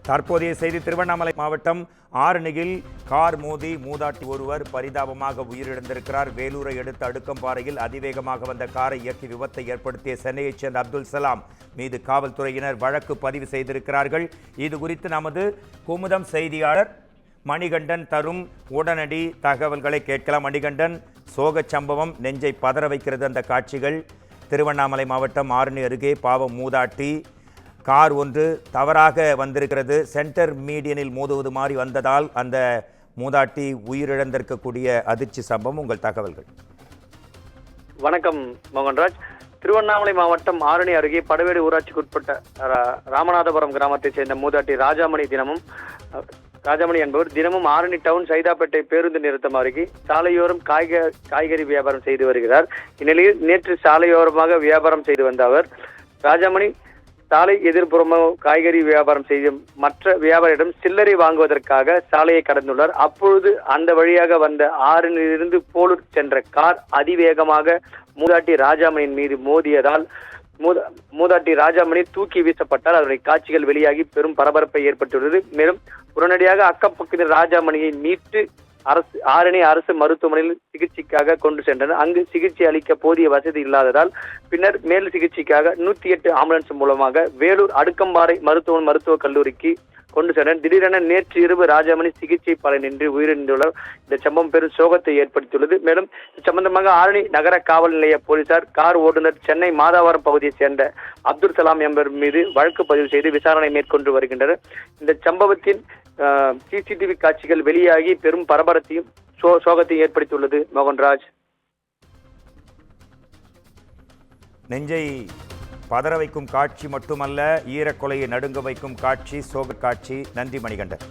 தற்போதைய செய்தி. திருவண்ணாமலை மாவட்டம் ஆரணியில் கார் மோதி மூதாட்டி ஒருவர் பரிதாபமாக உயிரிழந்திருக்கிறார். வேலூரை அடுத்த அடுக்கம்பாறையில் அதிவேகமாக வந்த காரை இயக்கி விபத்தை ஏற்படுத்திய சென்னையைச் சேர்ந்த அப்துல் சலாம் மீது காவல்துறையினர் வழக்கு பதிவு செய்திருக்கிறார்கள். இது குறித்து நமது குமுதம் செய்தியாளர் மணிகண்டன் தரும் உடனடி தகவல்களை கேட்கலாம். மணிகண்டன், சோக சம்பவம், நெஞ்சை பதற வைக்கிறது அந்த காட்சிகள். திருவண்ணாமலை மாவட்டம் ஆரணி அருகே பாவம் மூதாட்டி கார் ஒன்று தவறாக வந்திருக்கிறது. சென்டர் மீடியனில் மோதுவது மாதிரி வந்ததால் அந்த மூதாட்டி உயிரிழந்திருக்கக்கூடிய அதிர்ச்சி சம்பவம். உங்கள் தகவல்கள். வணக்கம் மோகன்ராஜ். திருவண்ணாமலை மாவட்டம் ஆரணி அருகே படவேடு ஊராட்சிக்குட்பட்ட ராமநாதபுரம் கிராமத்தைச் சேர்ந்த மூதாட்டி ராஜாமணி என்பவர் தினமும் ஆரணி டவுன் சைதாப்பேட்டை பேருந்து நிறுத்தம் அருகே சாலையோரம் காய்கறி வியாபாரம் செய்து வருகிறார். இந்நிலையில் நேற்று சாலையோரமாக வியாபாரம் செய்து வந்த அவர் ராஜாமணி சாலை எதிர்ப்புறமோ காய்கறி வியாபாரம் செய்யும் மற்ற வியாபாரியிடம் சில்லறை வாங்குவதற்காக சாலையை கடந்துள்ளார். அப்பொழுது அந்த வழியாக வந்த ஆறிலிருந்து போலூர் சென்ற கார் அதிவேகமாக மூதாட்டி ராஜாமணியின் மீது மோதியதால் மூதாட்டி ராஜாமணி தூக்கி வீசப்பட்டால் அதனுடைய காட்சிகள் வெளியாகி பெரும் பரபரப்பை ஏற்பட்டுள்ளது. மேலும் உடனடியாக அக்கப்பக்கத்தில் ராஜாமணியை மீட்டு ஆரணி அரசு மருத்துவமனையில் சிகிச்சைக்காக கொண்டு சென்றனர். அங்கு சிகிச்சை அளிக்க போதிய வசதி இல்லாததால் பின்னர் மேல் சிகிச்சைக்காக 108 ஆம்புலன்ஸ் மூலமாக வேலூர் அடுக்கம்பாறை மருத்துவக் கல்லூரிக்கு கொண்டு சென்றனர். திடீரென நேற்று இரவு ராஜாமணி சிகிச்சை பலனின்றி உயிரிழந்துள்ளார். இந்த சம்பவம் பெரும் சோகத்தை ஏற்படுத்தியுள்ளது. மேலும் இது சம்பந்தமாக ஆரணி நகர காவல் நிலைய போலீசார் கார் ஓட்டுநர் சென்னை மாதாவரம் பகுதியைச் சேர்ந்த அப்துல் சலாம் என்பவர் மீது வழக்கு பதிவு செய்து விசாரணை மேற்கொண்டு வருகின்றனர். இந்த சம்பவத்தின் சிசிடிவி காட்சிகள் வெளியாகி பெரும் பரபரத்தையும் சோகத்தையும் ஏற்படுத்தியுள்ளது. மோகன்ராஜ், நெஞ்சை பதற வைக்கும் காட்சி மட்டுமல்ல, ஈரக்கொலையை நடுங்க வைக்கும் காட்சி, சோக காட்சி. நன்றி மணிகண்டன்.